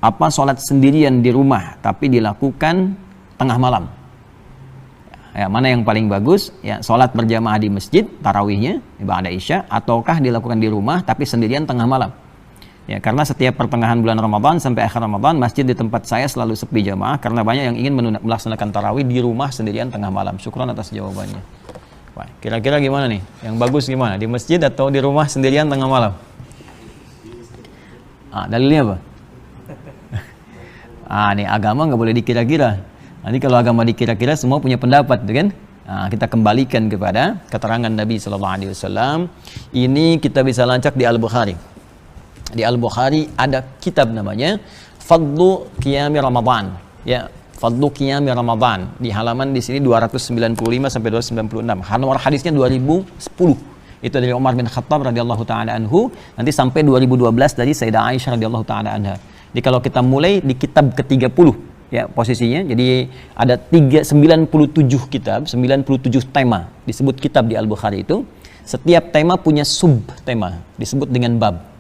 apa sholat sendirian di rumah tapi dilakukan tengah malam? Ya, mana yang paling bagus? Ya, sholat berjamaah di masjid tarawihnya ba'da isya, ataukah dilakukan di rumah tapi sendirian tengah malam? Ya, karena setiap pertengahan bulan Ramadan sampai akhir Ramadan, masjid di tempat saya selalu sepi jamaah karena banyak yang ingin melaksanakan tarawih di rumah sendirian tengah malam. Syukron atas jawabannya. Wah, kira-kira gimana nih? Yang bagus gimana? Di masjid atau di rumah sendirian tengah malam? Dalilnya apa? Nih agama nggak boleh dikira-kira. Nanti kalau agama dikira-kira semua punya pendapat, gitu kan? Kita kembalikan kepada keterangan Nabi SAW. Ini kita bisa lancak di Al-Bukhari. Di Al-Bukhari ada kitab namanya Fadlu Qiyami Ramadan. Ya, Fadlu Qiyami Ramadan. Di halaman di sini 295 sampai 296. Nomor hadisnya 2010. Itu dari Umar bin Khattab radhiyallahu taala anhu, nanti sampai 2012 dari Sayyidah Aisyah radhiyallahu taala anha. Jadi kalau kita mulai di kitab ke-30 ya posisinya. Jadi ada 97 kitab, 97 tema disebut kitab di Al-Bukhari itu. Setiap tema punya sub tema disebut dengan bab.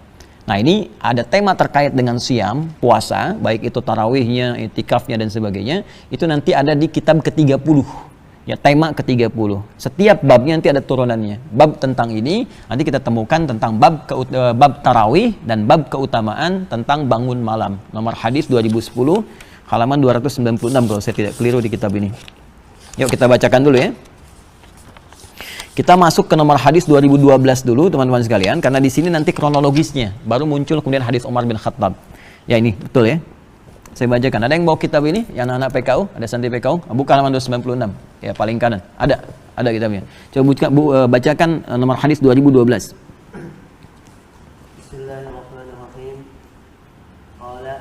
Nah, ini ada tema terkait dengan siam, puasa, baik itu tarawihnya, itikafnya dan sebagainya. Itu nanti ada di kitab ke-30. Ya, tema ke-30. Setiap babnya nanti ada turunannya. Bab tentang ini nanti kita temukan tentang bab tarawih dan bab keutamaan tentang bangun malam. Nomor hadis 2010 halaman 296 kalau saya tidak keliru di kitab ini. Yuk kita bacakan dulu ya. Kita masuk ke nomor hadis 2012 dulu teman-teman sekalian, karena di sini nanti kronologisnya baru muncul kemudian hadis Umar bin Khattab. Ya ini betul ya. Saya bacakan. Ada yang bawa kitab ini? Yang anak-anak PKU? Ada santri PKU? Buka halaman 296. Ya paling kanan. Ada kitabnya. Coba bacakan nomor hadis 2012. Bismillahirrahmanirrahim. Qala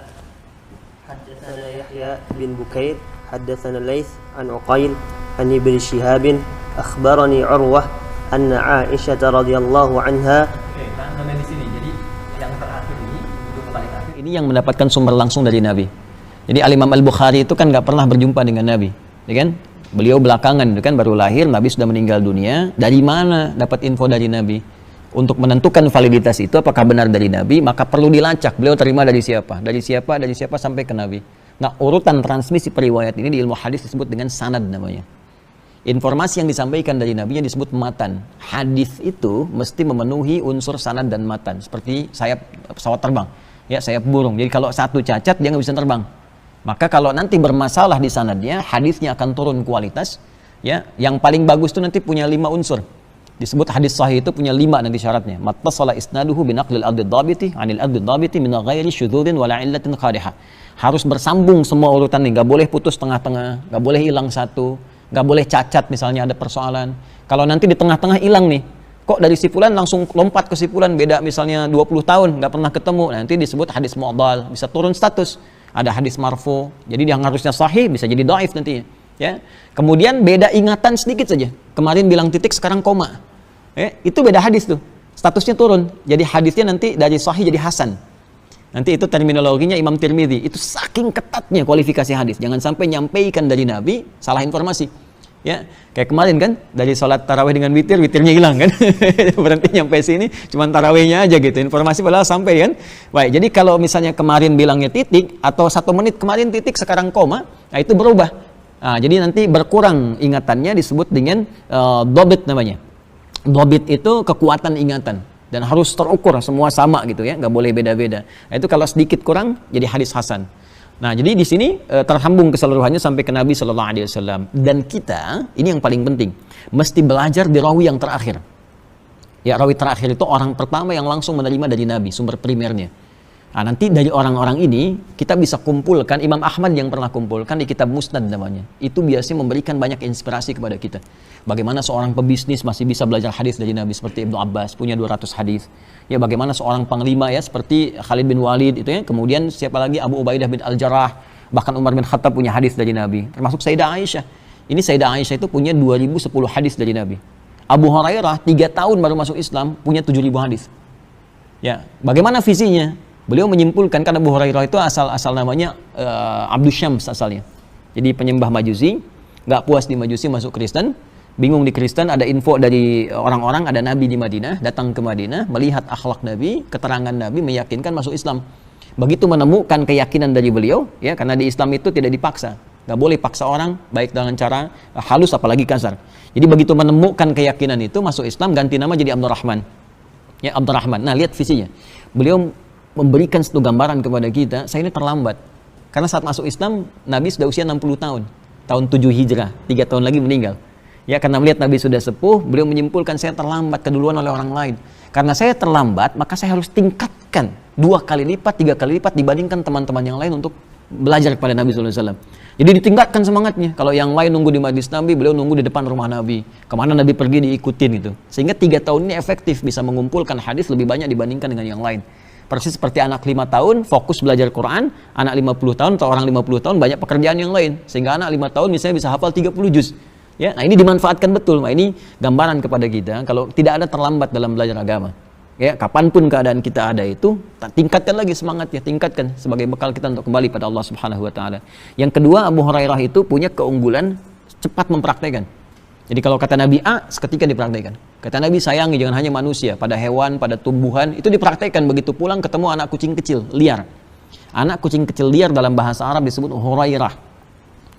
haddatsana Yahya bin Bukair, haddatsana Laits an Uqail an Ibn Shihab. Akhbarani Urwah anna Aisyah radhiyallahu anha. Oke, tahan sampai di sini. Jadi yang terakhir ini, untuk paling akhir ini yang mendapatkan sumber langsung dari Nabi. Jadi Al-Imam Al-Bukhari itu kan nggak pernah berjumpa dengan Nabi, ya kan? Beliau belakangan itu kan baru lahir, Nabi sudah meninggal dunia. Dari mana dapat info dari Nabi? Untuk menentukan validitas itu apakah benar dari Nabi, maka perlu dilacak. Beliau terima dari siapa? Dari siapa sampai ke Nabi. Nah, urutan transmisi periwayat ini di ilmu hadis disebut dengan sanad namanya. Informasi yang disampaikan dari Nabi yang disebut matan. Hadis itu mesti memenuhi unsur sanad dan matan, seperti sayap pesawat terbang, ya sayap burung. Jadi kalau satu cacat dia nggak bisa terbang. Maka kalau nanti bermasalah di sanadnya, hadisnya akan turun kualitas. Ya, yang paling bagus itu nanti punya 5 unsur. Disebut hadis sahih itu punya 5 nanti syaratnya. Mattasala isnaduhu binaqlil adid dhabiti anil adid dhabiti min ghairi syudzudin wala illatin qadihah. Harus bersambung semua urutan ini, nggak boleh putus tengah-tengah, nggak boleh hilang satu. Nggak boleh cacat misalnya ada persoalan. Kalau nanti di tengah-tengah hilang nih, kok dari si fulan langsung lompat ke si fulan, beda misalnya 20 tahun nggak pernah ketemu, nanti disebut hadis mu'dhal, bisa turun status. Ada hadis marfu, jadi yang harusnya sahih bisa jadi dhaif nantinya. Ya. Kemudian beda ingatan sedikit saja, kemarin bilang titik sekarang koma, itu beda hadis tuh, statusnya turun, jadi hadisnya nanti dari sahih jadi hasan. Nanti itu terminologinya Imam Tirmidzi. Itu saking ketatnya kualifikasi hadis. Jangan sampai nyampaikan dari Nabi salah informasi. Ya, kayak kemarin kan dari sholat tarawih dengan witirnya hilang kan. Berarti nyampe sini cuman tarawihnya aja gitu. Informasi padahal sampai kan. Baik, jadi kalau misalnya kemarin bilangnya titik atau 1 menit kemarin titik sekarang koma, nah itu berubah. Nah, jadi nanti berkurang ingatannya disebut dengan dhabit namanya. Dhabit itu kekuatan ingatan. Dan harus terukur semua sama gitu ya, nggak boleh beda-beda. Nah, itu kalau sedikit kurang jadi hadis hasan. Nah, jadi di sini terhambung keseluruhannya sampai ke Nabi Shallallahu Alaihi Wasallam. Dan kita ini yang paling penting, mesti belajar di rawi yang terakhir. Ya, rawi terakhir itu orang pertama yang langsung menerima dari Nabi, sumber primernya. Nah, nanti dari orang-orang ini kita bisa kumpulkan. Imam Ahmad yang pernah kumpulkan di kitab Musnad namanya. Itu biasanya memberikan banyak inspirasi kepada kita. Bagaimana seorang pebisnis masih bisa belajar hadis dari Nabi seperti Ibnu Abbas punya 200 hadis. Ya, bagaimana seorang panglima ya seperti Khalid bin Walid itu ya. Kemudian siapa lagi, Abu Ubaidah bin Al-Jarrah, bahkan Umar bin Khattab punya hadis dari Nabi. Termasuk Sayyidah Aisyah. Ini Sayyidah Aisyah itu punya 2010 hadis dari Nabi. Abu Hurairah 3 tahun baru masuk Islam punya 7.000 hadis. Ya, bagaimana visinya? Beliau menyimpulkan, karena Abu Hurairah itu asal namanya Abdus Syams asalnya. Jadi penyembah Majusi, nggak puas di Majusi masuk Kristen, bingung di Kristen, ada info dari orang-orang ada Nabi di Madinah, datang ke Madinah, melihat akhlak Nabi, keterangan Nabi, meyakinkan masuk Islam. Begitu menemukan keyakinan dari beliau, ya, karena di Islam itu tidak dipaksa, nggak boleh paksa orang baik dengan cara halus apalagi kasar. Jadi begitu menemukan keyakinan itu masuk Islam, ganti nama jadi Abdurrahman, ya, Abdurrahman. Nah, lihat visinya, beliau memberikan satu gambaran kepada kita, saya ini terlambat karena saat masuk Islam Nabi sudah usia 60 tahun, tahun 7 Hijrah, 3 tahun lagi meninggal. Ya, karena melihat Nabi sudah sepuh, beliau menyimpulkan saya terlambat keduluan oleh orang lain. Karena saya terlambat, maka saya harus tingkatkan 2 kali lipat, 3 kali lipat dibandingkan teman-teman yang lain untuk belajar kepada Nabi SAW. Jadi ditingkatkan semangatnya. Kalau yang lain nunggu di majlis Nabi, beliau nunggu di depan rumah Nabi. Kemana Nabi pergi diikutin gitu. Sehingga 3 tahun ini efektif bisa mengumpulkan hadis lebih banyak dibandingkan dengan yang lain. Persis seperti anak 5 tahun fokus belajar Quran, anak 50 tahun atau orang 50 tahun banyak pekerjaan yang lain. Sehingga anak 5 tahun misalnya bisa hafal 30 juz. Ya, nah ini dimanfaatkan betul. Nah, ini gambaran kepada kita kalau tidak ada terlambat dalam belajar agama. Ya, kapanpun keadaan kita ada itu, tingkatkan lagi semangatnya, tingkatkan sebagai bekal kita untuk kembali pada Allah Subhanahu wa taala. Yang kedua, Abu Hurairah itu punya keunggulan cepat mempraktekkan. Jadi kalau kata Nabi A, seketika dipraktekkan. Kata Nabi, sayangi jangan hanya manusia, pada hewan, pada tumbuhan, itu dipraktekkan. Begitu pulang ketemu anak kucing kecil liar. Anak kucing kecil liar dalam bahasa Arab disebut Hurairah.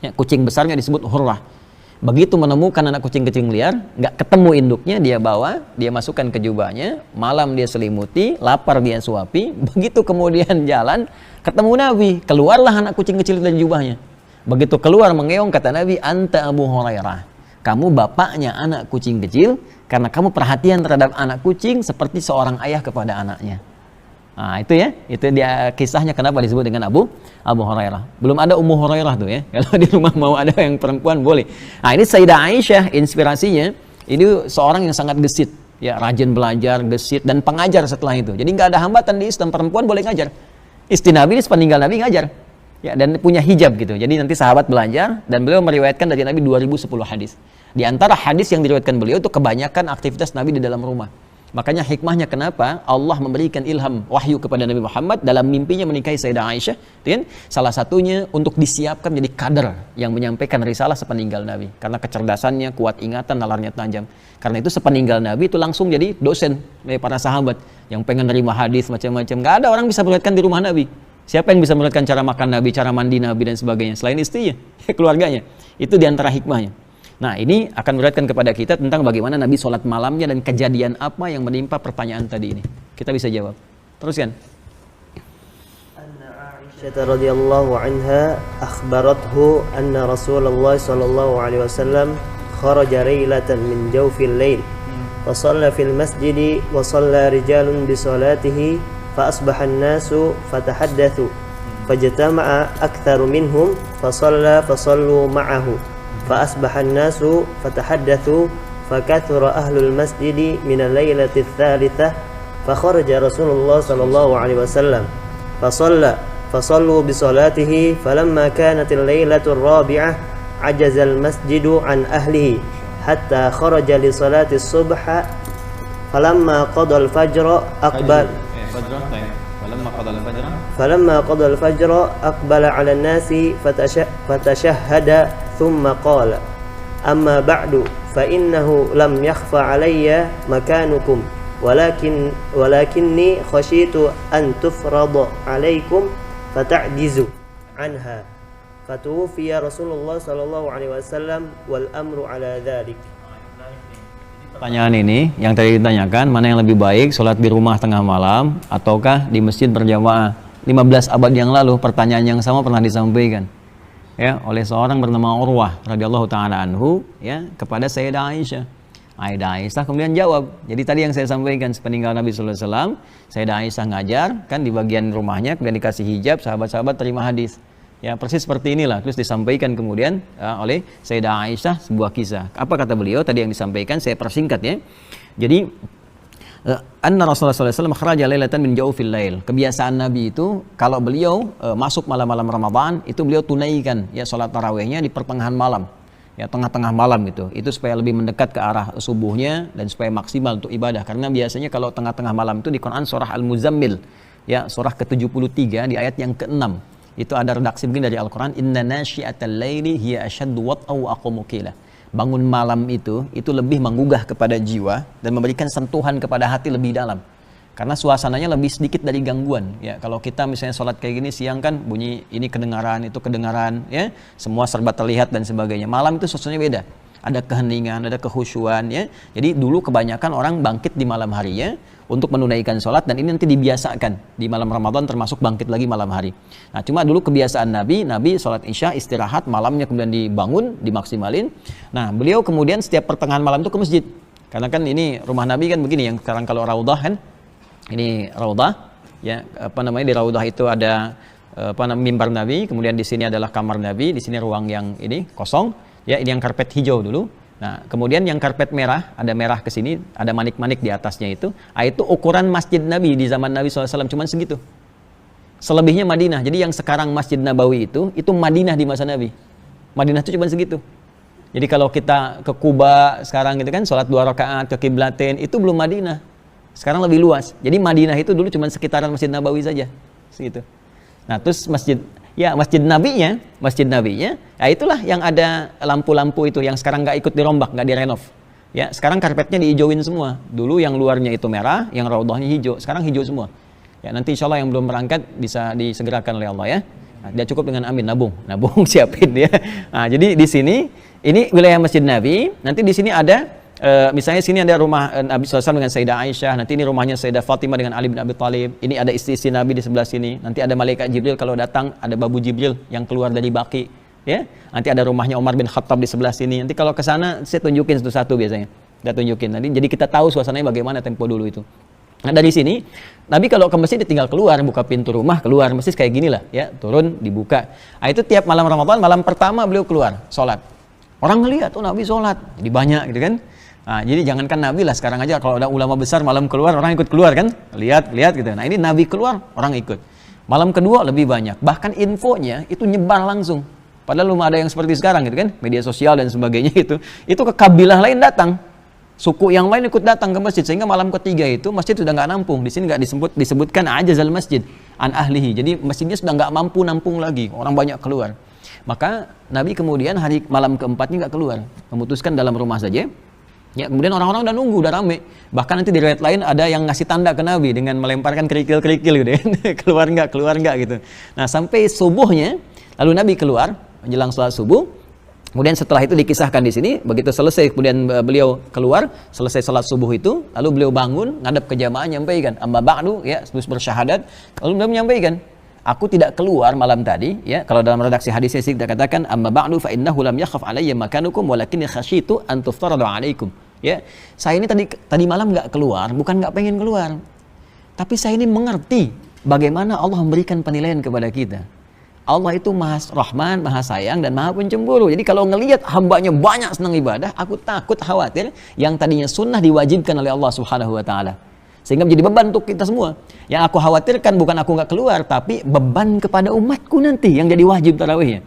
Ya, kucing besarnya disebut Hurrah. Begitu menemukan anak kucing kecil liar, nggak ketemu induknya, dia bawa, dia masukkan ke jubahnya, malam dia selimuti, lapar dia suapi, begitu kemudian jalan, ketemu Nabi, keluarlah anak kucing kecil dari jubahnya. Begitu keluar mengeong, kata Nabi, anta Abu Hurairah, kamu bapaknya anak kucing kecil, karena kamu perhatian terhadap anak kucing seperti seorang ayah kepada anaknya. Nah itu ya, itu dia kisahnya kenapa disebut dengan Abu Hurairah. Belum ada Ummu Hurairah tuh ya. Kalau di rumah mau ada yang perempuan boleh. Nah ini Sayyidah Aisyah inspirasinya, ini seorang yang sangat gesit, ya, rajin belajar, gesit dan pengajar setelah itu. Jadi nggak ada hambatan di Islam, perempuan boleh ngajar. Istri Nabi ini sepeninggal Nabi ngajar. Ya, dan punya hijab gitu. Jadi nanti sahabat belajar dan beliau meriwayatkan dari Nabi 2010 hadis. Di antara hadis yang diriwayatkan beliau itu kebanyakan aktivitas Nabi di dalam rumah. Makanya hikmahnya kenapa Allah memberikan ilham wahyu kepada Nabi Muhammad dalam mimpinya menikahi Sayyidah Aisyah, kan? Salah satunya untuk disiapkan menjadi kader yang menyampaikan risalah sepeninggal Nabi. Karena kecerdasannya, kuat ingatan, nalarnya tajam. Karena itu sepeninggal Nabi itu langsung jadi dosen dari para sahabat yang pengen nerima hadis macam-macam. Gak ada orang bisa meriwayatkan di rumah Nabi. Siapa yang bisa meriwayatkan cara makan Nabi, cara mandi Nabi dan sebagainya selain istrinya, keluarganya. Itu diantara hikmahnya. Nah ini akan meriwayatkan kepada kita tentang bagaimana Nabi sholat malamnya dan kejadian apa yang menimpa pertanyaan tadi ini. Kita bisa jawab. Teruskan. Anna Aisyah radhiyallahu anha akhbarathu anna Rasulullah sallallahu alaihi wasallam kharaja laylatan min jawfil lail fa shalla fil masjid wa shalla rijalun bi salatihi fa asbaha an-nasu fatahaddathu fajtama'a aktharu minhum fa sallu ma'ahu فأصبح الناس فتحدثوا فكثر أهل المسجد من الليلة الثالثة فخرج رسول الله صلى الله عليه وسلم فصلوا بصلاته فلما كانت الليلة الرابعة عجز المسجد عن أهله حتى خرج لصلاة الصبح فلما قضى الفجر فلما قضى الفجر أقبل على الناس فتشهد ثم قال أما بعد فإنه لم يخفى علي مكانكم ولكني خشيت أن تفرض عليكم فتعجزوا عنها فتوفي رسول الله صلى الله عليه وسلم والأمر على ذلك. Pertanyaan ini yang tadi ditanyakan, mana yang lebih baik, sholat di rumah tengah malam ataukah di masjid berjamaah? 15 abad yang lalu pertanyaan yang sama pernah disampaikan ya oleh seorang bernama Urwah radhiyallahu taala anhu ya kepada Sayyidah Aisyah. Aisyah kemudian jawab. Jadi tadi yang saya sampaikan, sepeninggal Nabi sallallahu alaihi wasallam, Sayyidah Aisyah ngajar kan di bagian rumahnya, kemudian dikasih hijab, sahabat-sahabat terima hadis. Ya persis seperti inilah, terus disampaikan kemudian oleh Sayyidah Aisyah sebuah kisah. Apa kata beliau tadi yang disampaikan, saya persingkat ya. Jadi anna Rasulullah sallallahu alaihi wasallam kharaja lailatan min jawfil lail. Kebiasaan Nabi itu kalau beliau masuk malam-malam Ramadan itu beliau tunaikan ya salat tarawihnya di pertengahan malam. Ya tengah-tengah malam gitu. Itu supaya lebih mendekat ke arah subuhnya dan supaya maksimal untuk ibadah. Karena biasanya kalau tengah-tengah malam itu di Quran surah Al-Muzammil ya surah ke-73 di ayat yang ke-6. Itu ada redaksi begini dari Al-Quran, inna nasyi'atal laili hiya asyaddu wat'a wa aqwamu qila. Bangun malam itu lebih menggugah kepada jiwa dan memberikan sentuhan kepada hati lebih dalam. Karena suasananya lebih sedikit dari gangguan. Ya, kalau kita misalnya sholat kayak gini siang kan bunyi ini kedengaran, itu kedengaran, ya, semua serba terlihat dan sebagainya. Malam itu suasananya beda. Ada keheningan, ada kehusyuan, ya. Jadi dulu kebanyakan orang bangkit di malam harinya untuk menunaikan sholat, dan ini nanti dibiasakan di malam Ramadan termasuk bangkit lagi malam hari. Nah, cuma dulu kebiasaan Nabi sholat Isya istirahat, malamnya kemudian dibangun, dimaksimalin. Nah, beliau kemudian setiap pertengahan malam itu ke masjid. Karena kan ini rumah Nabi kan begini, yang sekarang kalau Raudhah kan, ini Raudhah, ya, di Raudhah itu ada mimbar Nabi, kemudian di sini adalah kamar Nabi, di sini ruang yang ini kosong, ya, ini yang karpet hijau dulu. Nah, kemudian yang karpet merah, ada merah ke sini, ada manik-manik di atasnya itu. Itu ukuran masjid Nabi di zaman Nabi SAW, cuman segitu. Selebihnya Madinah. Jadi yang sekarang Masjid Nabawi itu Madinah di masa Nabi. Madinah itu cuman segitu. Jadi kalau kita ke Kuba sekarang gitu kan, sholat 2 rakaat ke Qiblatain, itu belum Madinah. Sekarang lebih luas. Jadi Madinah itu dulu cuman sekitaran Masjid Nabawi saja. Segitu. Nah, terus Masjid Nabinya, ya itulah yang ada lampu-lampu itu yang sekarang nggak ikut dirombak, nggak direnov. Ya, sekarang karpetnya diijauin semua. Dulu yang luarnya itu merah, yang raudhahnya hijau. Sekarang hijau semua. Ya, nanti insya Allah yang belum berangkat bisa disegerakan oleh Allah, ya. Nah, dia cukup dengan amin, nabung siapin, ya. Nah, jadi di sini ini wilayah Masjid Nabi. Nanti di sini ada misalnya sini ada rumah Nabi SAW dengan Sayyidah Aisyah, nanti ini rumahnya Sayyidah Fatimah dengan Ali bin Abi Thalib, ini ada istri-istri Nabi di sebelah sini, nanti ada malaikat Jibril kalau datang, ada babu Jibril yang keluar dari Baqi, ya, nanti ada rumahnya Umar bin Khattab di sebelah sini, nanti kalau ke sana saya tunjukin satu-satu biasanya, saya tunjukin, nanti jadi kita tahu suasananya bagaimana tempo dulu itu. Nah, dari sini Nabi kalau ke masjid tinggal keluar, buka pintu rumah, keluar masjid kayak gini lah, ya, turun dibuka. Nah, itu tiap malam Ramadan, malam pertama beliau keluar sholat, orang ngelihat, oh Nabi sholat, jadi banyak gitu kan. Nah, jadi jangankan Nabi lah, sekarang aja kalau ada ulama besar malam keluar, orang ikut keluar kan, lihat gitu. Nah, ini Nabi keluar, orang ikut. Malam kedua lebih banyak, bahkan infonya itu nyebar langsung. Padahal belum ada yang seperti sekarang gitu kan, media sosial dan sebagainya itu ke kabilah lain datang, suku yang lain ikut datang ke masjid, sehingga malam ketiga itu masjid sudah nggak nampung. Di sini nggak disebutkan ajazal masjid an ahlihi, jadi masjidnya sudah nggak mampu nampung lagi, orang banyak keluar. Maka Nabi kemudian malam keempatnya nggak keluar, memutuskan dalam rumah saja. Ya, kemudian orang-orang udah nunggu, udah rame. Bahkan nanti di riwayat lain ada yang ngasih tanda ke Nabi dengan melemparkan kerikil-kerikil gitu ya. keluar enggak gitu. Nah, sampai subuhnya, lalu Nabi keluar menjelang sholat subuh. Kemudian setelah itu dikisahkan di sini, begitu selesai kemudian beliau keluar, selesai sholat subuh itu, lalu beliau bangun, ngadap ke jamaah, nyampaikan, amma ba'du, ya, terus bersyahadat, lalu beliau menyampaikan, aku tidak keluar malam tadi, ya, kalau dalam redaksi hadisnya sih kita katakan amma ba'du fa innahu lam yakhaf alayya makanukum walakinni khasyitu an tuftaradu alaikum. Ya, saya ini tadi malam nggak keluar, bukan nggak pengen keluar, tapi saya ini mengerti bagaimana Allah memberikan penilaian kepada kita. Allah itu Maha Rahman, Maha Sayang, dan Maha Pencemburu. Jadi kalau ngelihat hambanya banyak senang ibadah, aku takut khawatir yang tadinya sunnah diwajibkan oleh Allah Subhanahu Wa Taala, sehingga menjadi beban untuk kita semua. Yang aku khawatirkan bukan aku nggak keluar, tapi beban kepada umatku nanti yang jadi wajib tarawihnya.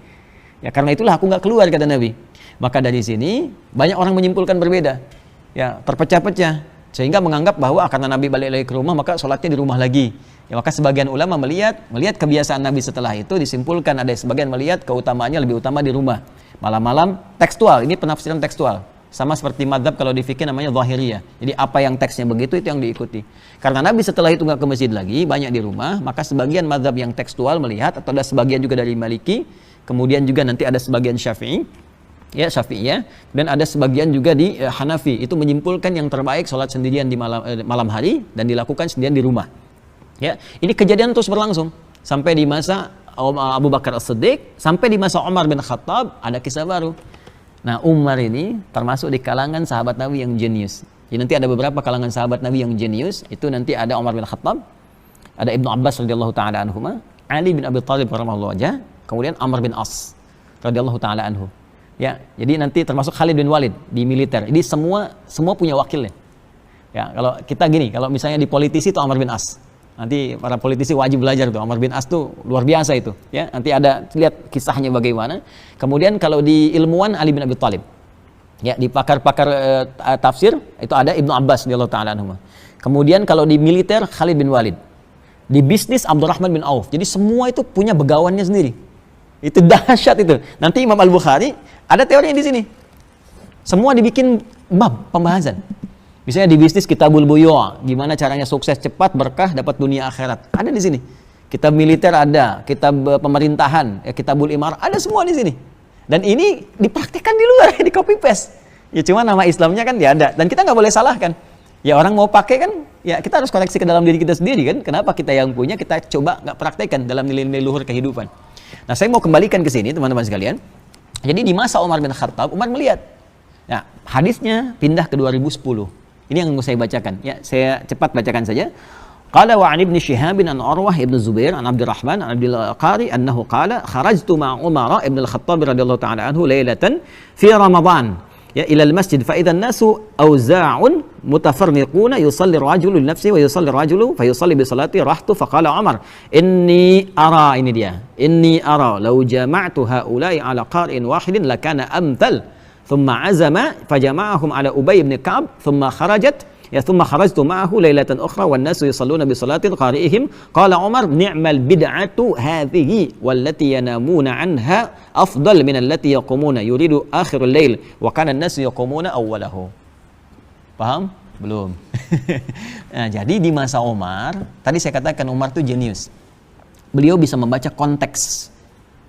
Ya, karena itulah aku nggak keluar, kata Nabi. Maka dari sini banyak orang menyimpulkan berbeda. Ya, terpecah-pecah, sehingga menganggap bahwa karena Nabi balik lagi ke rumah maka sholatnya di rumah lagi. Ya, maka sebagian ulama melihat kebiasaan Nabi setelah itu, disimpulkan ada sebagian melihat keutamaannya lebih utama di rumah. Malam-malam tekstual, ini penafsiran tekstual. Sama seperti madhab kalau di fikih namanya zahiriyah. Jadi apa yang teksnya begitu itu yang diikuti. Karena Nabi setelah itu nggak ke masjid lagi, banyak di rumah, maka sebagian madhab yang tekstual melihat, atau ada sebagian juga dari Maliki, kemudian juga nanti ada sebagian Syafi'i, ya Syafi'iyah, dan ada sebagian juga di Hanafi, itu menyimpulkan yang terbaik sholat sendirian di malam hari dan dilakukan sendirian di rumah. Ya, ini kejadian terus berlangsung sampai di masa Abu Bakar As-Siddiq, sampai di masa Umar bin Khattab ada kisah baru. Nah, Umar ini termasuk di kalangan sahabat Nabi yang jenius. Jadi nanti ada beberapa kalangan sahabat Nabi yang jenius, itu nanti ada Umar bin Khattab, ada Ibnu Abbas radhiyallahu taala anhuma, Ali bin Abi Thalib radhiyallahu anhu, kemudian Amr bin As radhiyallahu taala anhu. Ya, jadi nanti termasuk Khalid bin Walid di militer. Jadi semua punya wakilnya. Ya, kalau kita gini, kalau misalnya di politisi itu Amr bin As. Nanti para politisi wajib belajar tuh, Amr bin As tuh luar biasa itu. Ya, nanti ada lihat kisahnya bagaimana. Kemudian kalau di ilmuwan Ali bin Abi Thalib. Ya, di pakar-pakar tafsir itu ada Ibnu Abbas radhiyallahu taala anhu. Kemudian kalau di militer Khalid bin Walid. Di bisnis Abdurrahman bin Auf. Jadi semua itu punya begawannya sendiri. Itu dahsyat itu. Nanti Imam Al-Bukhari ada teorinya di sini. Semua dibikin bab pembahasan. Misalnya di bisnis kitabul buyu', gimana caranya sukses cepat, berkah, dapat dunia akhirat. Ada di sini. Kitab militer ada, kitab pemerintahan, kitabul imarah, ada semua di sini. Dan ini dipraktikkan di luar, di copy paste. Ya cuma nama Islamnya kan dia ada. Dan kita nggak boleh salahkan. Ya orang mau pakai kan, ya kita harus koreksi ke dalam diri kita sendiri kan. Kenapa kita yang punya, kita coba nggak praktekkan dalam nilai-nilai luhur kehidupan. Nah saya mau kembalikan ke sini teman-teman sekalian. Jadi di masa Umar bin Khattab, Umar melihat. Nah, hadisnya pindah ke 2010. Ini yang mau saya bacakan. Ya, saya cepat bacakan saja. Qala wa 'an ibn Shihab an Urwah ibn Zubair an Abdurrahman an Abdul Qari annahu qala kharajtu ma'a Umar ibn al-Khattab radhiyallahu ta'ala anhu lailatan fi Ramadan ya ila al-masjid fa idha an-nasu awza'un mutafarriquna yusalli ar-rajulu li nafsihi wa yusalli ar-rajulu fa yusalli bi salati rahtu fa qala Umar inni ara law jama'tu ha'ula'i ala qari'in wahidin lakana amthal thumma azama fajama'ahum ala Ubay ibn Ka'b thumma kharajtu ma'ahu lailatan ukhra wan nasu yusalluna bi salati qari'ihim qala Umar ni'mal bid'atu hadhihi wallati yanamuna anha afdal min allati yaqumuna yuridu akhirul lail wa kana an-nasu yaqumuna awwalahu. Paham? Belum. Nah, jadi di masa Umar, tadi saya katakan Umar itu jenius. Beliau bisa membaca konteks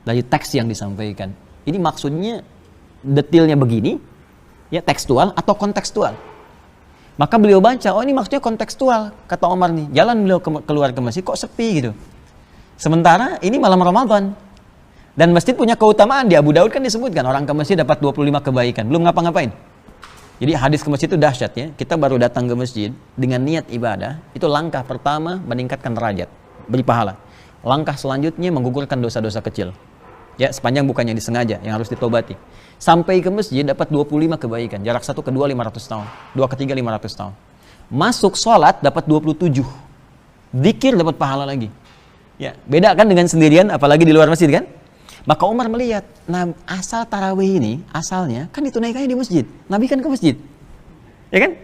dari teks yang disampaikan. Ini maksudnya detailnya begini, ya tekstual atau kontekstual. Maka beliau baca, oh ini maksudnya kontekstual, kata Umar nih. Jalan beliau keluar ke masjid, kok sepi gitu. Sementara ini malam Ramadan. Dan masjid punya keutamaan, di Abu Daud kan disebutkan, orang ke masjid dapat 25 kebaikan. Belum ngapa-ngapain. Jadi hadis ke masjid itu dahsyat ya. Kita baru datang ke masjid dengan niat ibadah, itu langkah pertama meningkatkan derajat, beri pahala. Langkah selanjutnya menggugurkan dosa-dosa kecil. Ya, sepanjang bukan yang disengaja, yang harus ditobati. Sampai ke masjid dapat 25 kebaikan. Jarak satu ke dua 500 tahun. Dua ke tiga 500 tahun. Masuk sholat dapat 27. Zikir dapat pahala lagi. Ya, beda kan dengan sendirian, apalagi di luar masjid kan? Maka Umar melihat, nah asal tarawih ini, asalnya kan ditunaikannya di masjid. Nabi kan ke masjid. Ya kan?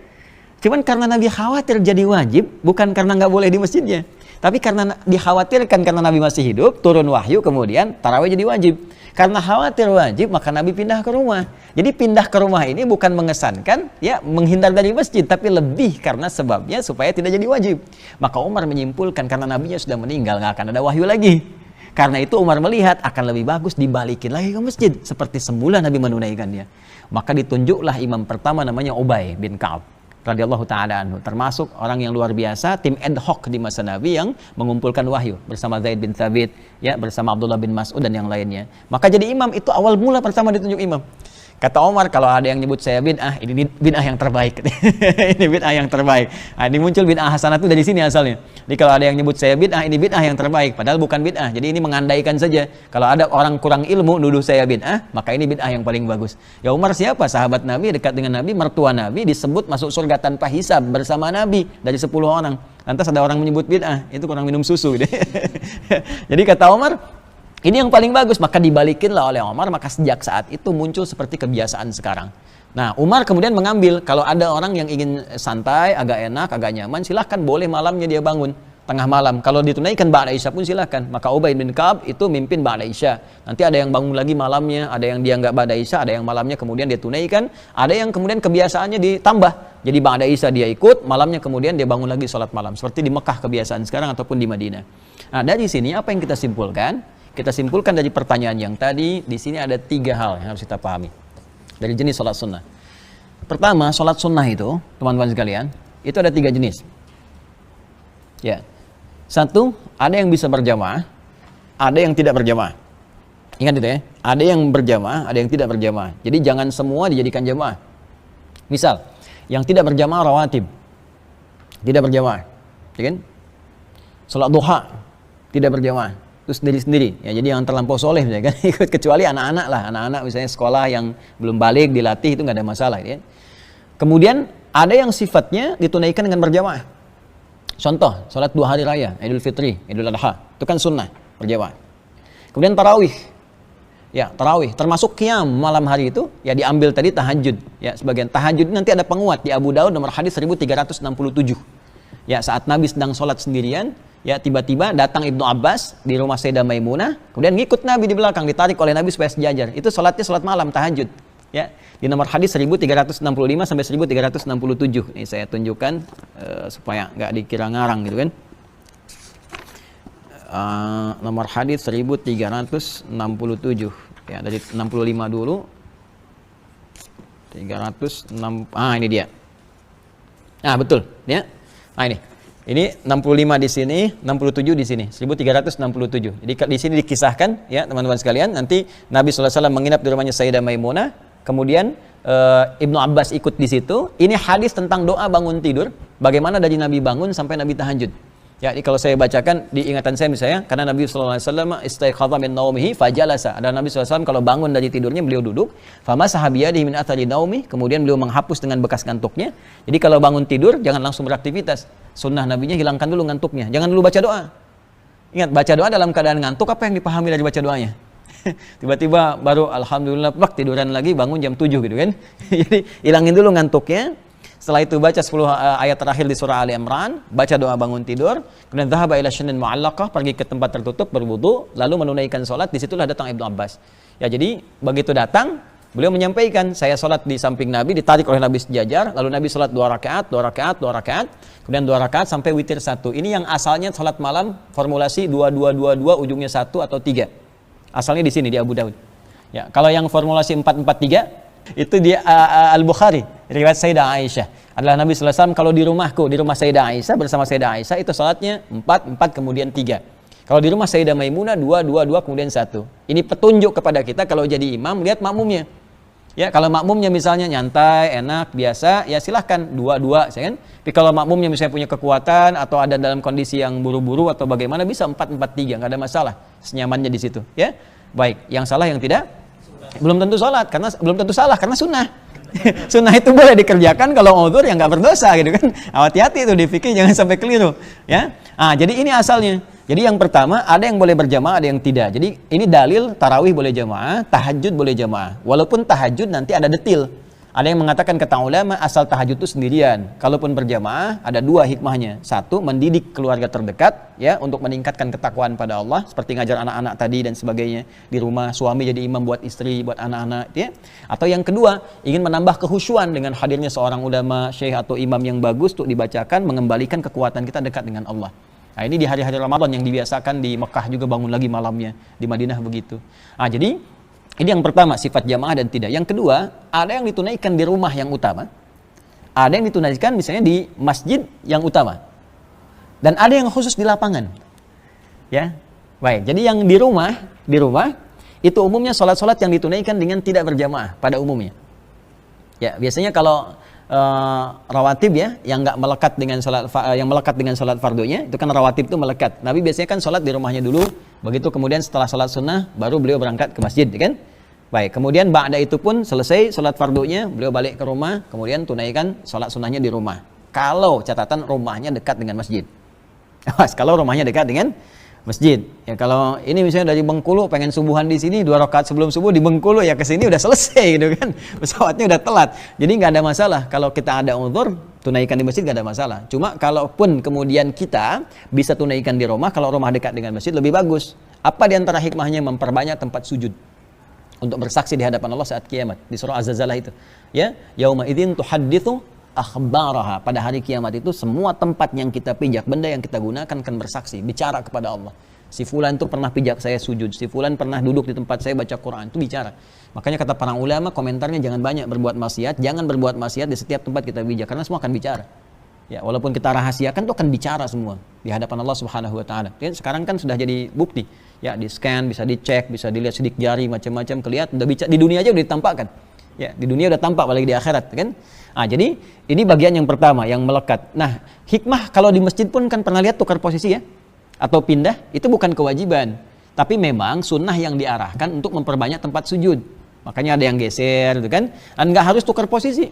Cuman karena Nabi khawatir jadi wajib, bukan karena nggak boleh di masjidnya. Tapi karena dikhawatirkan karena Nabi masih hidup, turun wahyu, kemudian tarawih jadi wajib. Karena khawatir wajib, maka Nabi pindah ke rumah. Jadi pindah ke rumah ini bukan mengesankan, ya menghindar dari masjid, tapi lebih karena sebabnya supaya tidak jadi wajib. Maka Umar menyimpulkan karena Nabinya sudah meninggal, nggak akan ada wahyu lagi. Karena itu Umar melihat akan lebih bagus dibalikin lagi ke masjid, seperti semula Nabi menunaikannya. Maka ditunjuklah imam pertama namanya Ubay bin Ka'b radhiyallahu ta'ala anhu, termasuk orang yang luar biasa, tim ad hoc di masa Nabi yang mengumpulkan wahyu bersama Zaid bin Thabit, ya bersama Abdullah bin Mas'ud dan yang lainnya. Maka jadi imam itu awal mula pertama ditunjuk imam. Kata Umar, kalau ada yang nyebut saya bid'ah, ini bid'ah yang terbaik. Ini bid'ah yang terbaik. Nah, ini muncul bid'ah hasanah itu dari sini asalnya. Jadi kalau ada yang nyebut saya bid'ah, ini bid'ah yang terbaik. Padahal bukan bid'ah. Jadi ini mengandaikan saja. Kalau ada orang kurang ilmu nuduh saya bid'ah, maka ini bid'ah yang paling bagus. Ya Umar siapa? Sahabat Nabi, dekat dengan Nabi, mertua Nabi, disebut masuk surga tanpa hisab bersama Nabi dari 10 orang. Lantas ada orang menyebut bid'ah, itu kurang minum susu. Jadi kata Umar, ini yang paling bagus, maka dibalikinlah oleh Umar, maka sejak saat itu muncul seperti kebiasaan sekarang. Nah, Umar kemudian mengambil, kalau ada orang yang ingin santai, agak enak, agak nyaman, silahkan boleh malamnya dia bangun, tengah malam. Kalau ditunaikan Ba'da Isya pun silahkan. Maka Ubay bin Ka'b itu mimpin Ba'da Isya. Nanti ada yang bangun lagi malamnya, ada yang dia nggak Ba'da Isya, ada yang malamnya kemudian dia tunaikan, ada yang kemudian kebiasaannya ditambah. Jadi Ba'da Isya dia ikut, malamnya kemudian dia bangun lagi sholat malam. Seperti di Mekah kebiasaan sekarang ataupun di Madinah. Nah, dari sini apa yang kita simpulkan? Kita simpulkan dari pertanyaan yang tadi, di sini ada 3 hal yang harus kita pahami dari jenis sholat sunnah. Pertama, sholat sunnah itu, teman-teman sekalian, itu ada 3 jenis. Ya, 1, ada yang bisa berjamaah, ada yang tidak berjamaah. Ingat itu ya, ada yang berjamaah, ada yang tidak berjamaah. Jadi jangan semua dijadikan jamaah. Misal, yang tidak berjamaah rawatib, tidak berjamaah, ya kan? Sholat duha, tidak berjamaah. Itu sendiri-sendiri, ya jadi yang terlampau soleh misalnya kan ikut, kecuali anak-anak lah, anak-anak misalnya sekolah yang belum balik dilatih itu nggak ada masalah ya. Kemudian ada yang sifatnya ditunaikan dengan berjamaah. Contoh, sholat 2 hari raya, Idul Fitri, Idul Adha, itu kan sunnah berjamaah. Kemudian tarawih, ya tarawih termasuk qiyam malam hari itu ya diambil tadi tahajud, ya sebagian tahajud nanti ada penguat di Abu Daud nomor hadis 1367. Ya saat Nabi sedang sholat sendirian, ya tiba-tiba datang Ibnu Abbas di rumah Sayyidah Maimunah, kemudian ngikut Nabi di belakang, ditarik oleh Nabi supaya sejajar. Itu sholatnya sholat malam, tahajud. Ya, di nomor hadis 1365 sampai 1367. Ini saya tunjukkan supaya nggak dikira ngarang gitu kan. Nomor hadis 1367. Ya, dari 65 dulu. 306. Ini dia. Nah, betul, ya. Nah, ini 65 di sini, 67 di sini, 1367. Jadi di sini dikisahkan, ya teman-teman sekalian, nanti Nabi SAW menginap di rumahnya Sayyidah Maimunah, kemudian Ibnu Abbas ikut di situ. Ini hadis tentang doa bangun tidur, bagaimana dari Nabi bangun sampai Nabi tahajud. Ya, ini kalau saya bacakan di ingatan saya misalnya, karena Nabi SAW istaiqadha min naumihi fajalasa. Ada Nabi SAW kalau bangun dari tidurnya beliau duduk, famasaha biyadihi min athari naumi, kemudian beliau menghapus dengan bekas ngantuknya. Jadi kalau bangun tidur jangan langsung beraktivitas. Sunnah Nabinya hilangkan dulu ngantuknya. Jangan dulu baca doa. Ingat, baca doa dalam keadaan ngantuk, apa yang dipahami dari baca doanya? Tiba-tiba baru alhamdulillah tiduran lagi, bangun jam 7 gitu kan. Jadi hilangin dulu ngantuknya. Setelah itu baca 10 ayat terakhir di surah Ali Imran, baca doa bangun tidur, kemudian dhahaba ila syinin mu'allaqah, pergi ke tempat tertutup berwudu, lalu menunaikan salat. Disitulah datang Ibnu Abbas. Ya, jadi begitu datang, beliau menyampaikan, saya salat di samping Nabi, ditarik oleh Nabi sejajar, lalu Nabi salat 2 rakaat, kemudian 2 rakaat sampai witir 1. Ini yang asalnya salat malam formulasi 2222 ujungnya 1 atau 3. Asalnya di sini di Abu Daud. Ya, kalau yang formulasi 443 itu di Al-Bukhari, riwayat Sayyidah Aisyah. Adalah Nabi sallallahu alaihi wasallam kalau di rumahku, di rumah Sayyidah Aisyah bersama Sayyidah Aisyah itu salatnya 4 kemudian 3. Kalau di rumah Sayyidah Maimunah 2 kemudian 1. Ini petunjuk kepada kita kalau jadi imam lihat makmumnya. Ya, kalau makmumnya misalnya nyantai, enak, biasa, ya silahkan 2 ya kan. Tapi kalau makmumnya misalnya punya kekuatan atau ada dalam kondisi yang buru-buru atau bagaimana bisa 4-4-3, enggak ada masalah. Senyamannya di situ, ya. Baik, yang salah yang tidak belum tentu salat, karena belum tentu salah karena sunnah. Sunnah itu boleh dikerjakan kalau uzur yang nggak berdosa gitu kan. Hati-hati itu di fikih, jangan sampai keliru ya. Jadi ini asalnya. Jadi yang pertama ada yang boleh berjamaah, ada yang tidak. Jadi ini dalil tarawih boleh jamaah, tahajud boleh jamaah. Walaupun tahajud nanti ada detil. Ada yang mengatakan kata ulama asal tahajud itu sendirian. Kalaupun berjamaah ada 2 hikmahnya. 1, mendidik keluarga terdekat ya untuk meningkatkan ketakwaan pada Allah seperti ngajar anak-anak tadi dan sebagainya. Di rumah suami jadi imam buat istri, buat anak-anak ya. Atau yang kedua, ingin menambah kehusyuan dengan hadirnya seorang ulama, syekh atau imam yang bagus untuk dibacakan, mengembalikan kekuatan kita dekat dengan Allah. Nah, ini di hari-hari Ramadan yang dibiasakan di Mekah juga bangun lagi malamnya, di Madinah begitu. Jadi ini yang pertama, sifat jamaah dan tidak. Yang kedua, ada yang ditunaikan di rumah yang utama. Ada yang ditunaikan misalnya di masjid yang utama. Dan ada yang khusus di lapangan. Ya. Baik, jadi yang di rumah itu umumnya sholat-sholat yang ditunaikan dengan tidak berjamaah pada umumnya. Ya, biasanya kalau rawatib ya, yang nggak melekat dengan sholat fardunya, itu kan rawatib itu melekat. Nabi biasanya kan sholat di rumahnya dulu, begitu kemudian setelah sholat sunnah baru beliau berangkat ke masjid, kan? Baik, kemudian ba'da itu pun selesai sholat fardunya, beliau balik ke rumah, kemudian tunaikan sholat sunnahnya di rumah. Kalau catatan rumahnya dekat dengan masjid. Kalau rumahnya dekat dengan masjid. Ya kalau ini misalnya dari Bengkulu pengen subuhan di sini 2 rakaat sebelum subuh di Bengkulu, ya ke sini udah selesai gitu kan. Pesawatnya udah telat. Jadi nggak ada masalah kalau kita ada uzur tunaikan di masjid, nggak ada masalah. Cuma kalaupun kemudian kita bisa tunaikan di rumah, kalau rumah dekat dengan masjid lebih bagus. Apa di antara hikmahnya? Memperbanyak tempat sujud untuk bersaksi di hadapan Allah saat kiamat. Di surah Az-Zalzalah itu. Ya, yauma idzin tuhadditsu akhbaraha. Pada hari kiamat itu semua tempat yang kita pijak, benda yang kita gunakan akan bersaksi, bicara kepada Allah. Si fulan itu pernah pijak saya sujud, si fulan pernah duduk di tempat saya baca Quran, itu bicara. Makanya kata para ulama, komentarnya jangan banyak berbuat maksiat, jangan berbuat maksiat di setiap tempat kita pijak, karena semua akan bicara. Ya, walaupun kita rahasiakan itu akan bicara semua di hadapan Allah Subhanahu wa taala. Sekarang kan sudah jadi bukti. Ya, di-scan, bisa dicek, bisa dilihat sidik jari macam-macam, kelihatan udah bicara di dunia aja udah ditampakkan. Ya, di dunia udah tampak, apalagi di akhirat, kan? Jadi ini bagian yang pertama yang melekat. Nah, hikmah kalau di masjid pun kan pernah lihat tukar posisi ya, atau pindah, itu bukan kewajiban, tapi memang sunnah yang diarahkan untuk memperbanyak tempat sujud. Makanya ada yang geser, gitu kan? Dan nggak harus tukar posisi,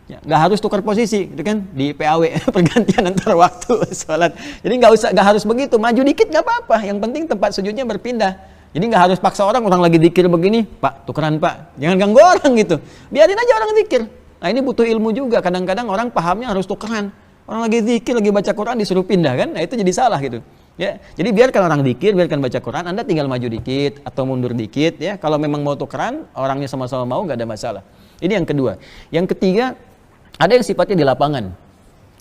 ya, nggak harus tukar posisi, gitu kan? Di PAW pergantian antar waktu sholat. Jadi nggak harus begitu, maju dikit nggak apa-apa. Yang penting tempat sujudnya berpindah. Jadi nggak harus paksa orang lagi zikir begini, Pak, tukeran Pak, jangan ganggu orang gitu. Biarin aja orang zikir. Nah ini butuh ilmu juga, kadang-kadang orang pahamnya harus tukeran. Orang lagi zikir, lagi baca Quran disuruh pindah kan, nah itu jadi salah gitu. Ya, jadi biarkan orang zikir, biarkan baca Quran, Anda tinggal maju dikit atau mundur dikit ya. Kalau memang mau tukeran, orangnya sama-sama mau, nggak ada masalah. Ini yang kedua. Yang ketiga, ada yang sifatnya di lapangan.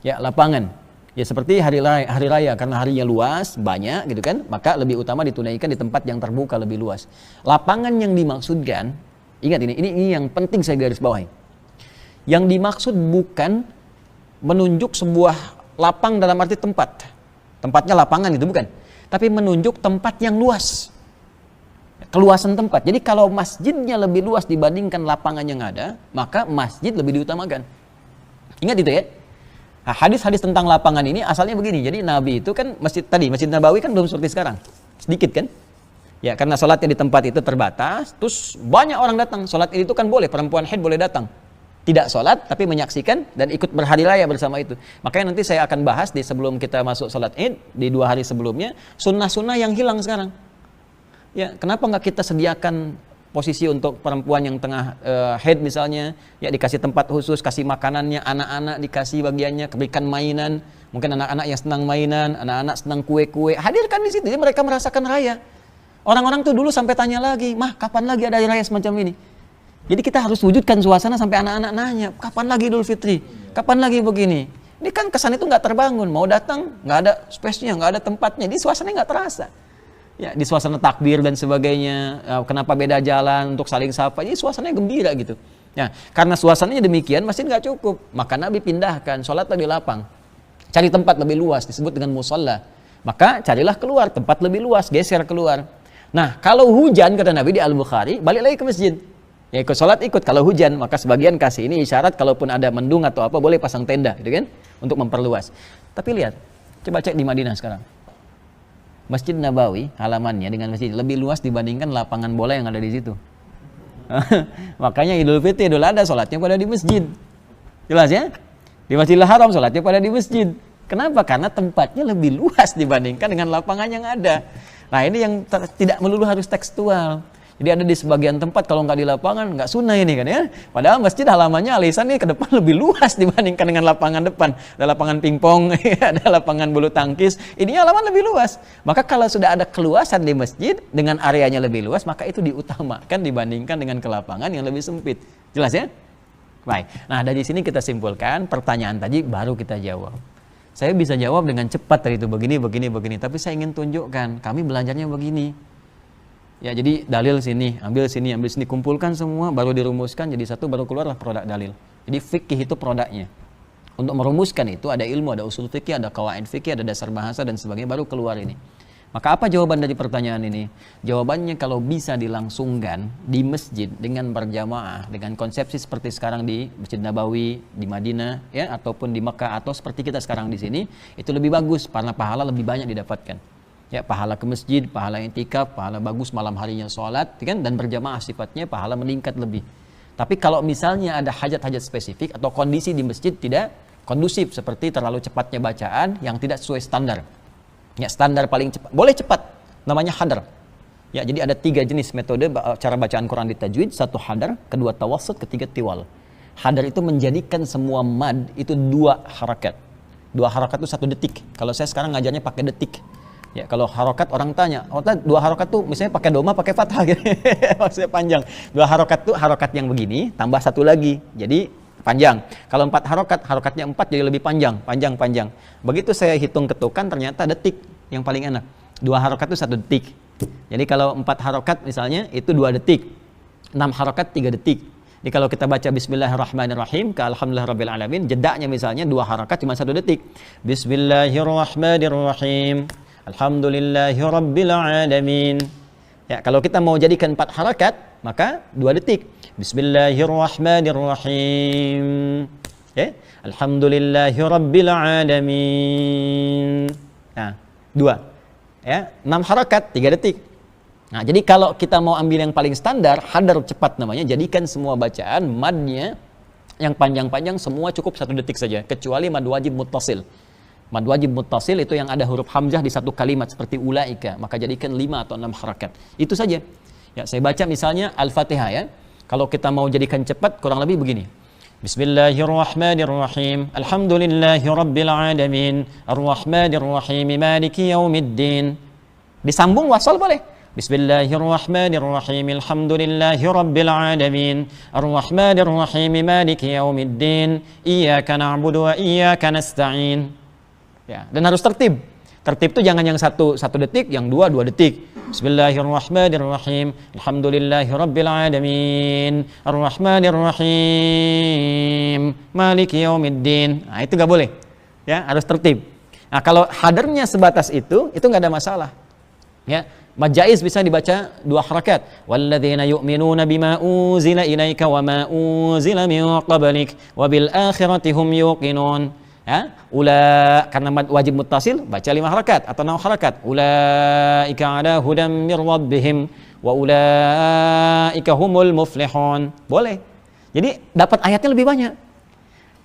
Ya, lapangan. Ya seperti hari raya karena harinya luas, banyak gitu kan, maka lebih utama ditunaikan di tempat yang terbuka lebih luas. Lapangan yang dimaksudkan, ingat ini yang penting saya garis bawahi. Yang dimaksud bukan menunjuk sebuah lapang dalam arti tempat. Tempatnya lapangan itu bukan, tapi menunjuk tempat yang luas, keluasan tempat. Jadi kalau masjidnya lebih luas dibandingkan lapangan yang ada, maka masjid lebih diutamakan. Ingat itu ya. Nah, hadis-hadis tentang lapangan ini asalnya begini. Jadi Nabi itu kan Masjid Nabawi kan belum seperti sekarang, sedikit kan? Ya karena sholatnya di tempat itu terbatas, terus banyak orang datang. Sholat itu kan boleh, perempuan haid boleh datang. Tidak sholat tapi menyaksikan dan ikut berhari raya bersama itu. Makanya nanti saya akan bahas di sebelum kita masuk sholat id di 2 hari sebelumnya sunnah-sunnah yang hilang sekarang. Ya kenapa nggak kita sediakan posisi untuk perempuan yang tengah haid misalnya, ya dikasih tempat khusus, kasih makanannya, anak-anak dikasih bagiannya, berikan mainan, mungkin anak-anak yang senang mainan, anak-anak senang kue-kue, hadirkan di situ, jadi mereka merasakan raya. Orang-orang tuh dulu sampai tanya lagi, mah kapan lagi ada raya semacam ini? Jadi kita harus wujudkan suasana sampai anak-anak nanya, kapan lagi Idul Fitri? Kapan lagi begini? Ini kan kesan itu nggak terbangun, mau datang nggak ada space-nya, nggak ada tempatnya, di suasananya nggak terasa. Ya di suasana takbir dan sebagainya, kenapa beda jalan untuk saling sapa, jadi suasananya gembira gitu. Ya karena suasananya demikian, masjid nggak cukup, maka Nabi pindahkan, sholatlah di lapang, cari tempat lebih luas, disebut dengan musalla. Maka carilah keluar, tempat lebih luas, geser keluar. Nah kalau hujan kata Nabi di Al-Bukhari, balik lagi ke masjid. Ya ikut sholat ikut, kalau hujan maka sebagian kasih ini isyarat kalaupun ada mendung atau apa boleh pasang tenda gitu kan untuk memperluas. Tapi lihat, coba cek di Madinah sekarang. Masjid Nabawi halamannya dengan masjid lebih luas dibandingkan lapangan bola yang ada di situ. Makanya Idul Fitri, Idul Adha sholatnya pada di masjid. Jelas ya? Di Masjidil Haram sholatnya pada di masjid. Kenapa? Karena tempatnya lebih luas dibandingkan dengan lapangan yang ada. Nah ini yang tidak melulu harus tekstual. Jadi ada di sebagian tempat kalau nggak di lapangan nggak sunnah ini kan ya. Padahal masjid halamannya alisan nih ke depan lebih luas dibandingkan dengan lapangan depan. Ada lapangan pingpong, ada lapangan bulu tangkis. Ini halaman lebih luas. Maka kalau sudah ada keluasan di masjid dengan areanya lebih luas, maka itu diutamakan dibandingkan dengan ke lapangan yang lebih sempit. Jelas ya? Baik. Nah dari sini kita simpulkan pertanyaan tadi baru kita jawab. Saya bisa jawab dengan cepat tadi itu begini. Tapi saya ingin tunjukkan kami belajarnya begini. Ya jadi dalil sini, ambil sini, kumpulkan semua, baru dirumuskan jadi satu, baru keluarlah produk dalil. Jadi fikih itu produknya. Untuk merumuskan itu ada ilmu, ada usul fikih, ada qawaid fikih, ada dasar bahasa dan sebagainya, baru keluar ini. Maka apa jawaban dari pertanyaan ini? Jawabannya kalau bisa dilangsungkan di masjid dengan berjamaah, dengan konsepsi seperti sekarang di Masjid Nabawi, di Madinah, ya ataupun di Mekah atau seperti kita sekarang di sini, itu lebih bagus karena pahala lebih banyak didapatkan. Ya pahala ke masjid, pahala i'tikaf, pahala bagus malam harinya sholat, kan? Dan berjamaah sifatnya pahala meningkat lebih. Tapi kalau misalnya ada hajat-hajat spesifik atau kondisi di masjid tidak kondusif seperti terlalu cepatnya bacaan yang tidak sesuai standar. Ya standar paling cepat, boleh cepat, namanya hadar. Ya jadi ada 3 jenis metode cara bacaan Quran di tajwid, 1 hadar, kedua tawassut, ketiga tiwal. Hadar itu menjadikan semua mad itu 2 harakat. 2 harakat itu 1 detik. Kalau saya sekarang ngajarnya pakai detik. Ya kalau harokat orang tanya, 2 harokat tuh misalnya pakai doma pakai fathah gitu. Maksudnya panjang. 2 harokat tuh harokat yang begini tambah 1 lagi. Jadi panjang. Kalau 4 harokat, harokatnya 4 jadi lebih panjang. Begitu saya hitung ketukan ternyata detik yang paling enak. 2 harokat itu 1 detik. Jadi kalau 4 harokat misalnya itu 2 detik. 6 harokat 3 detik. Jadi kalau kita baca Bismillahirrahmanirrahim ke Alhamdulillahirabbil alamin, jedaknya misalnya 2 harokat cuma 1 detik. Bismillahirrahmanirrahim. Alhamdulillahirabbil alamin. Ya, kalau kita mau jadikan 4 harakat, maka 2 detik. Bismillahirrahmanirrahim. Ya, Alhamdulillahirabbil alamin. Nah, 2. Ya, 6 harakat, 3 detik. Nah, jadi kalau kita mau ambil yang paling standar, hadar cepat namanya, jadikan semua bacaan madnya yang panjang-panjang semua cukup 1 detik saja, kecuali mad wajib muttasil. Mad wajib muttasil itu yang ada huruf hamzah di 1 kalimat seperti ulaika, maka jadikan 5 atau 6 harakat. Itu saja. Ya, saya baca misalnya Al-Fatihah ya. Kalau kita mau jadikan cepat kurang lebih begini. Bismillahirrahmanirrahim. Alhamdulillahi rabbil alamin. Ar-Rahmanir-Rahim. Maliki yaumiddin. Disambung wasal boleh. Bismillahirrahmanirrahim. Alhamdulillahi rabbil alamin. Ar-Rahmanir-Rahim. Maliki yaumiddin. Iyyaka na'budu wa iyyaka nasta'in. Ya, dan harus tertib. Tertib itu jangan yang satu detik, yang dua detik. Bismillahirrahmanirrahim. Alhamdulillahi rabbil alamin. Ar-Rahmanir-Rahim. Maliki yaumiddin. Nah, itu nggak boleh. Ya, harus tertib. Nah, kalau hadarnya sebatas itu nggak ada masalah. Ya, majaiz bisa dibaca 2 harakat. Walladzina yu'minuna bima unzila ilaika wa ma unzila min qablik wa bil akhirati hum yuqinun. Ya, karena wajib muttasil baca 5 harakat atau 6 harakat. Ulaika ala hudam mir rabbihim wa ulaika humul muflihun. Boleh. Jadi dapat ayatnya lebih banyak.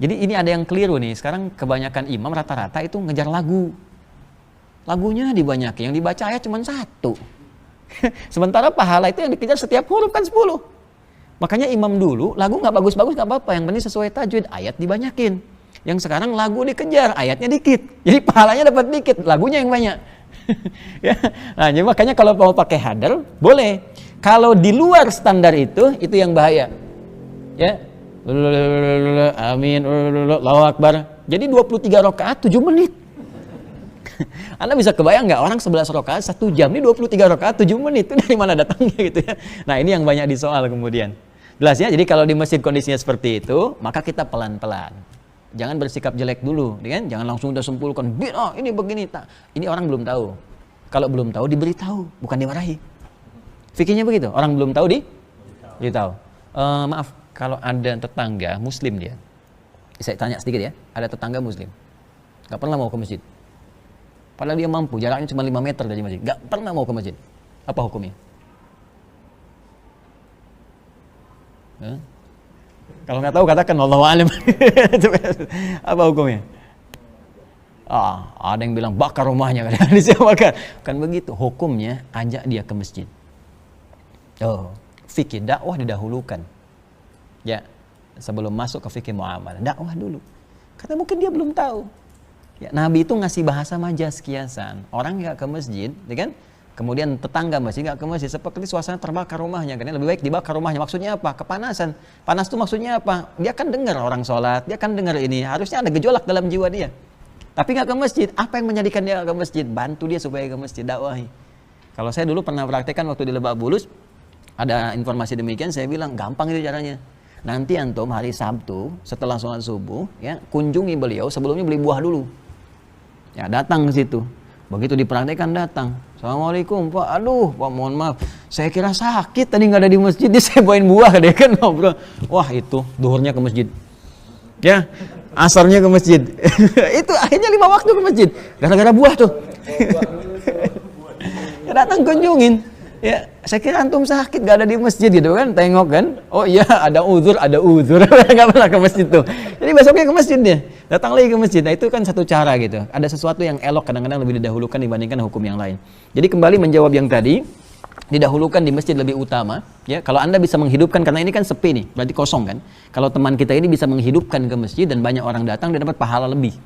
Jadi ini ada yang keliru nih. Sekarang kebanyakan imam rata-rata itu ngejar lagu. Lagunya dibanyakin, yang dibaca ayat cuma 1. Sementara pahala itu yang dikejar setiap huruf kan 10. Makanya imam dulu lagu nggak bagus-bagus nggak apa-apa, yang penting sesuai tajwid, ayat dibanyakin. Yang sekarang lagu dikejar, ayatnya dikit. Jadi pahalanya dapat dikit, lagunya yang banyak. Ya. Nah, jadi makanya kalau mau pakai hadar boleh. Kalau di luar standar itu yang bahaya. Ya. Amin. Allahu Akbar. Jadi 23 rakaat 7 menit. Anda bisa kebayang nggak orang 11 rakaat 1 jam, ini 23 rakaat 7 menit, itu dari mana datangnya gitu ya. Nah, ini yang banyak disoal kemudian. Jelas ya, jadi kalau di masjid kondisinya seperti itu, maka kita pelan-pelan. Jangan bersikap jelek dulu, kan? Jangan langsung udah simpulkan, ini begini, tak. Ini orang belum tahu. Kalau belum tahu diberitahu, bukan dimarahi. Fikirnya begitu, orang belum tahu diberitahu. Maaf, kalau ada tetangga muslim dia, saya tanya sedikit ya, ada tetangga muslim, nggak pernah mau ke masjid. Padahal dia mampu, jaraknya cuma 5 meter dari masjid. Gak pernah mau ke masjid. Apa hukumnya? Kalau nggak tahu katakan wallahu alim. Apa hukumnya? Ada yang bilang bakar rumahnya. Kan begitu. Hukumnya ajak dia ke masjid. Fikih dakwah didahulukan. Ya, sebelum masuk ke fikih muamalah, dakwah dulu. Karena mungkin dia belum tahu. Ya, Nabi itu ngasih bahasa majas kiasan. Orang nggak ke masjid, ya kan? Kemudian tetangga masjid nggak ke masjid, seperti suasana terbakar rumahnya. Kan lebih baik dibakar rumahnya. Maksudnya apa? Kepanasan. Panas itu maksudnya apa? Dia kan dengar orang sholat, dia kan dengar ini. Harusnya ada gejolak dalam jiwa dia. Tapi nggak ke masjid. Apa yang menjadikan dia nggak ke masjid? Bantu dia supaya ke masjid, dakwahi. Kalau saya dulu pernah praktekkan waktu di Lebak Bulus, ada informasi demikian. Saya bilang gampang itu caranya. Nanti antum hari Sabtu setelah sholat subuh, ya kunjungi beliau. Sebelumnya beli buah dulu. Ya, datang ke situ. Begitu dipraktekkan datang. Assalamualaikum Pak. Aduh Pak, mohon maaf. Saya kira sakit tadi nggak ada di masjid. Dia saya bawain buah dia kan ngobrol. Wah itu duhurnya ke masjid. Ya, asarnya ke masjid. Itu akhirnya 5 waktu ke masjid. Gara-gara buah tuh. Ya, datang kunjungin. Ya, saya kira antum sakit gak ada di masjid gitu kan, tengok kan, oh iya ada uzur, gak pernah ke masjid tuh. Jadi besoknya ke masjid dia, datang lagi ke masjid. Nah itu kan satu cara gitu, ada sesuatu yang elok kadang-kadang lebih didahulukan dibandingkan hukum yang lain. Jadi kembali menjawab yang tadi, didahulukan di masjid lebih utama, ya kalau Anda bisa menghidupkan, karena ini kan sepi nih, berarti kosong kan. Kalau teman kita ini bisa menghidupkan ke masjid dan banyak orang datang, dia dapat pahala lebih.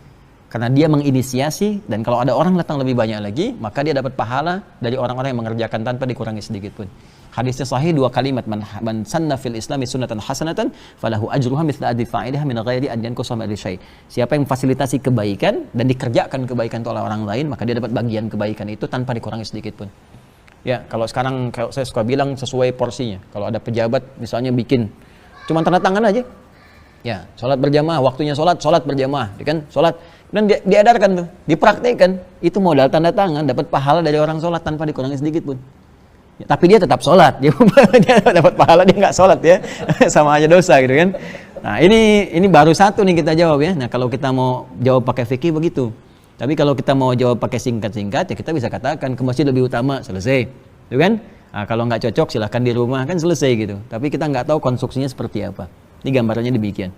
Karena dia menginisiasi, dan kalau ada orang datang lebih banyak lagi, maka dia dapat pahala dari orang-orang yang mengerjakan tanpa dikurangi sedikit pun. Hadisnya sahih 2 kalimat, man sanna fil islami sunnatan hasanatan falahu ajruha mithla ajri fa'iliha min ghairi an yanqusa min syai'. Siapa yang memfasilitasi kebaikan dan dikerjakan kebaikan itu oleh orang lain, maka dia dapat bagian kebaikan itu tanpa dikurangi sedikit pun. Ya, kalau sekarang kalau saya suka bilang sesuai porsinya. Kalau ada pejabat misalnya bikin cuma tanda tangan aja. Ya, sholat berjamaah, waktunya sholat berjamaah, kan? Sholat, dan diedarkan tuh, dipraktekkan, itu modal tanda tangan, dapat pahala dari orang sholat tanpa dikurangi sedikit pun. Ya, tapi dia tetap sholat, dia dapat pahala, dia nggak sholat ya, sama aja dosa gitu kan. Nah ini baru satu nih kita jawab ya. Nah kalau kita mau jawab pakai fikih begitu, tapi kalau kita mau jawab pakai singkat-singkat ya kita bisa katakan ke masjid lebih utama, selesai, gitu kan? Nah, kalau nggak cocok silahkan di rumah kan selesai gitu. Tapi kita nggak tahu konstruksinya seperti apa. Ini gambarannya demikian.